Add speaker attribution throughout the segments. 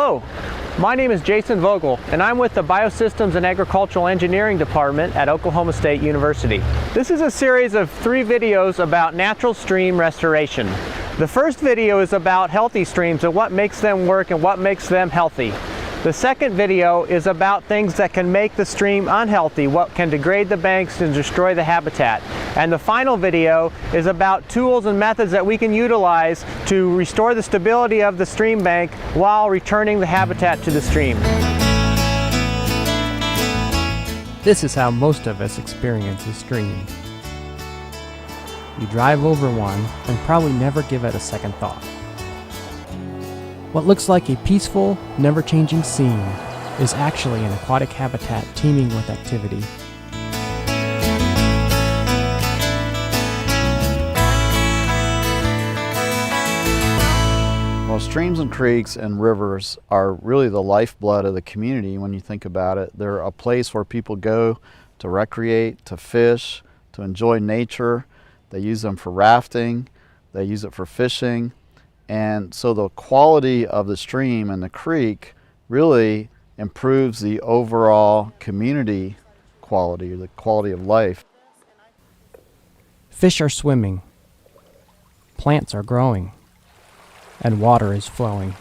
Speaker 1: Hello, my name is Jason Vogel, and I'm with the Biosystems and Agricultural Engineering Department at Oklahoma State University. This is a series of 3 videos about natural stream restoration. The first video is about healthy streams and what makes them work and what makes them healthy. The second video is about things that can make the stream unhealthy, what can degrade the banks and destroy the habitat. And the final video is about tools and methods that we can utilize to restore the stability of the stream bank while returning the habitat to the stream.
Speaker 2: This is how most of us experience a stream. You drive over one and probably never give it a second thought. What looks like a peaceful, never-changing scene is actually an aquatic habitat teeming with activity.
Speaker 3: Well, streams and creeks and rivers are really the lifeblood of the community when you think about it. They're a place where people go to recreate, to fish, to enjoy nature. They use them for rafting, they use it for fishing. And so the quality of the stream and the creek really improves the overall community quality, the quality of life.
Speaker 2: Fish are swimming, plants are growing, and water is flowing.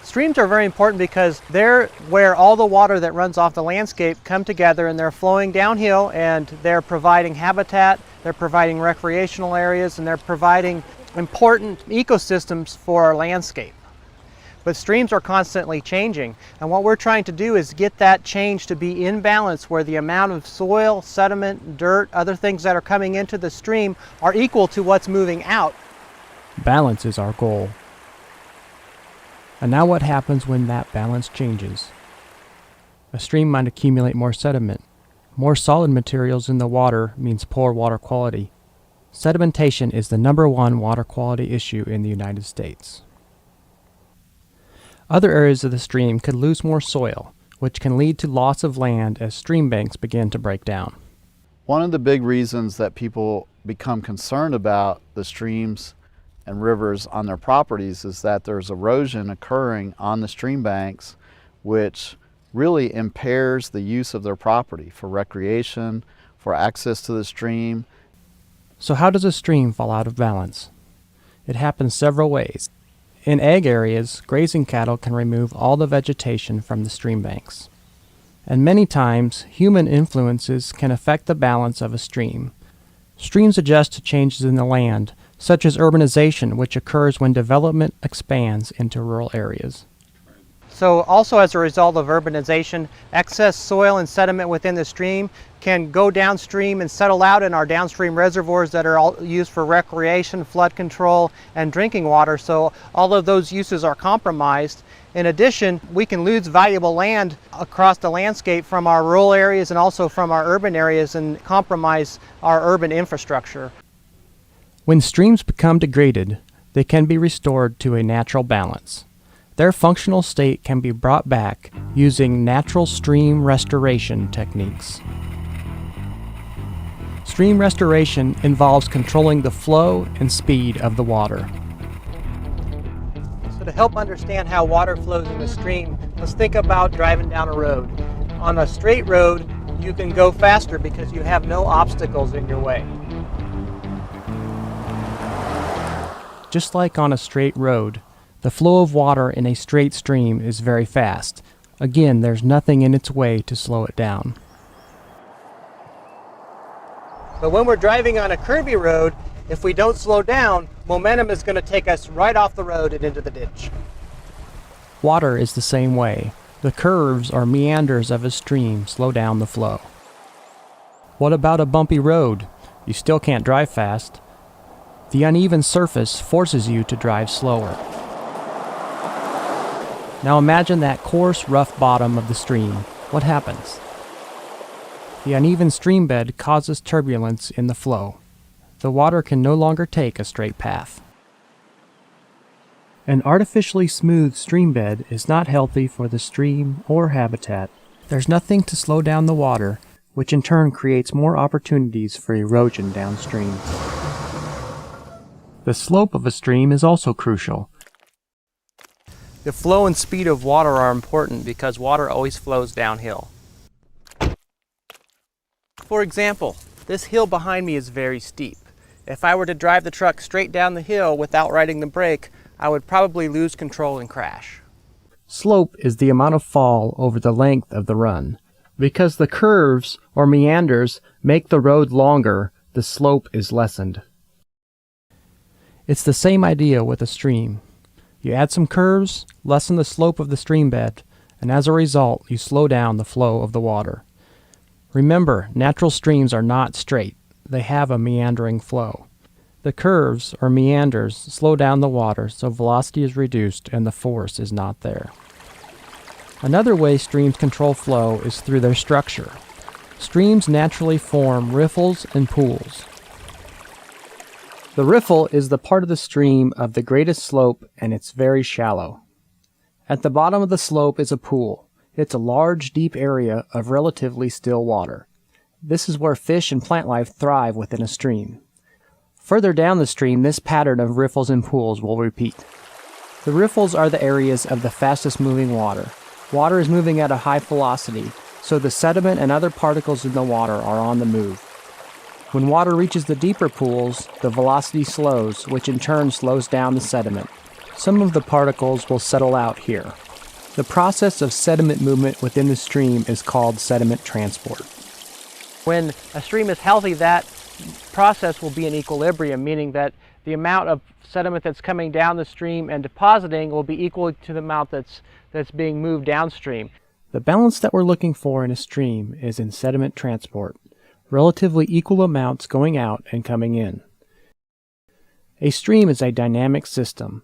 Speaker 1: Streams are very important because they're where all the water that runs off the landscape come together, and they're flowing downhill, and they're providing habitat, they're providing recreational areas, and they're providing important ecosystems for our landscape. But streams are constantly changing, and what we're trying to do is get that change to be in balance, where the amount of soil, sediment, dirt, other things that are coming into the stream are equal to what's moving out.
Speaker 2: Balance is our goal. And now what happens when that balance changes? A stream might accumulate more sediment. More solid materials in the water means poor water quality. Sedimentation is the #1 water quality issue in the United States. Other areas of the stream could lose more soil, which can lead to loss of land as stream banks begin to break down.
Speaker 3: One of the big reasons that people become concerned about the streams and rivers on their properties is that there's erosion occurring on the stream banks, which really impairs the use of their property for recreation, for access to the stream.
Speaker 2: So how does a stream fall out of balance? It happens several ways. In ag areas, grazing cattle can remove all the vegetation from the stream banks. And many times, human influences can affect the balance of a stream. Streams adjust to changes in the land, such as urbanization, which occurs when development expands into rural areas.
Speaker 1: So also, as a result of urbanization, excess soil and sediment within the stream can go downstream and settle out in our downstream reservoirs that are all used for recreation, flood control, and drinking water. So all of those uses are compromised. In addition, we can lose valuable land across the landscape from our rural areas and also from our urban areas, and compromise our urban infrastructure.
Speaker 2: When streams become degraded, they can be restored to a natural balance. Their functional state can be brought back using natural stream restoration techniques. Stream restoration involves controlling the flow and speed of the water.
Speaker 1: So to help understand how water flows in the stream, let's think about driving down a road. On a straight road, you can go faster because you have no obstacles in your way.
Speaker 2: Just like on a straight road, the flow of water in a straight stream is very fast. Again, there's nothing in its way to slow it down.
Speaker 1: But when we're driving on a curvy road, if we don't slow down, momentum is going to take us right off the road and into the ditch.
Speaker 2: Water is the same way. The curves or meanders of a stream slow down the flow. What about a bumpy road? You still can't drive fast. The uneven surface forces you to drive slower. Now imagine that coarse, rough bottom of the stream. What happens? The uneven stream bed causes turbulence in the flow. The water can no longer take a straight path. An artificially smooth stream bed is not healthy for the stream or habitat. There's nothing to slow down the water, which in turn creates more opportunities for erosion downstream. The slope of a stream is also crucial.
Speaker 1: The flow and speed of water are important because water always flows downhill. For example, this hill behind me is very steep. If I were to drive the truck straight down the hill without riding the brake, I would probably lose control and crash.
Speaker 2: Slope is the amount of fall over the length of the run. Because the curves or meanders make the road longer, the slope is lessened. It's the same idea with a stream. You add some curves, lessen the slope of the stream bed, and as a result, you slow down the flow of the water. Remember, natural streams are not straight. They have a meandering flow. The curves, or meanders, slow down the water so velocity is reduced and the force is not there. Another way streams control flow is through their structure. Streams naturally form riffles and pools. The riffle is the part of the stream of the greatest slope and it's very shallow. At the bottom of the slope is a pool. It's a large, deep area of relatively still water. This is where fish and plant life thrive within a stream. Further down the stream, this pattern of riffles and pools will repeat. The riffles are the areas of the fastest moving water. Water is moving at a high velocity, so the sediment and other particles in the water are on the move. When water reaches the deeper pools, the velocity slows, which in turn slows down the sediment. Some of the particles will settle out here. The process of sediment movement within the stream is called sediment transport.
Speaker 1: When a stream is healthy, that process will be in equilibrium, meaning that the amount of sediment that's coming down the stream and depositing will be equal to the amount that's being moved downstream.
Speaker 2: The balance that we're looking for in a stream is in sediment transport, relatively equal amounts going out and coming in. A stream is a dynamic system.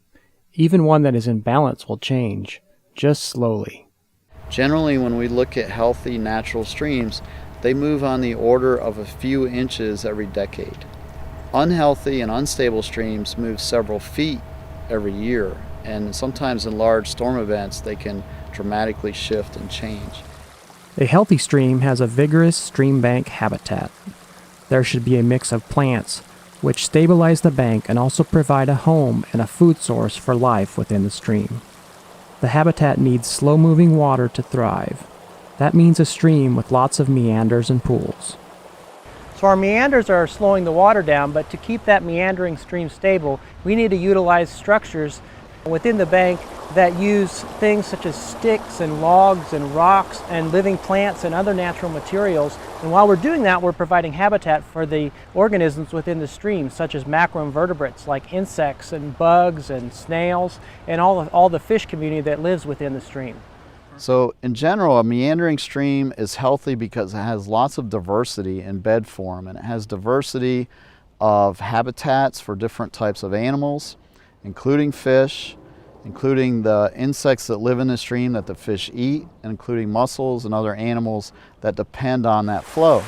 Speaker 2: Even one that is in balance will change, just slowly.
Speaker 3: Generally, when we look at healthy natural streams, they move on the order of a few inches every decade. Unhealthy and unstable streams move several feet every year, and sometimes in large storm events they can dramatically shift and change.
Speaker 2: A healthy stream has a vigorous stream bank habitat. There should be a mix of plants, which stabilize the bank and also provide a home and a food source for life within the stream. The habitat needs slow-moving water to thrive. That means a stream with lots of meanders and pools.
Speaker 1: So our meanders are slowing the water down, but to keep that meandering stream stable, we need to utilize structures within the bank that use things such as sticks and logs and rocks and living plants and other natural materials. And while we're doing that, we're providing habitat for the organisms within the stream, such as macroinvertebrates like insects and bugs and snails and all the fish community that lives within the stream.
Speaker 3: So in general, a meandering stream is healthy because it has lots of diversity in bed form, and it has diversity of habitats for different types of animals, including fish, including the insects that live in the stream that the fish eat, and including mussels and other animals that depend on that flow.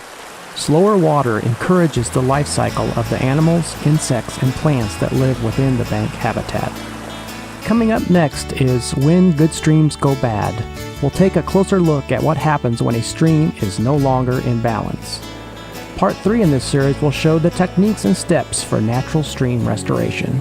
Speaker 2: Slower water encourages the life cycle of the animals, insects, and plants that live within the bank habitat. Coming up next is When Good Streams Go Bad. We'll take a closer look at what happens when a stream is no longer in balance. Part 3 in this series will show the techniques and steps for natural stream restoration.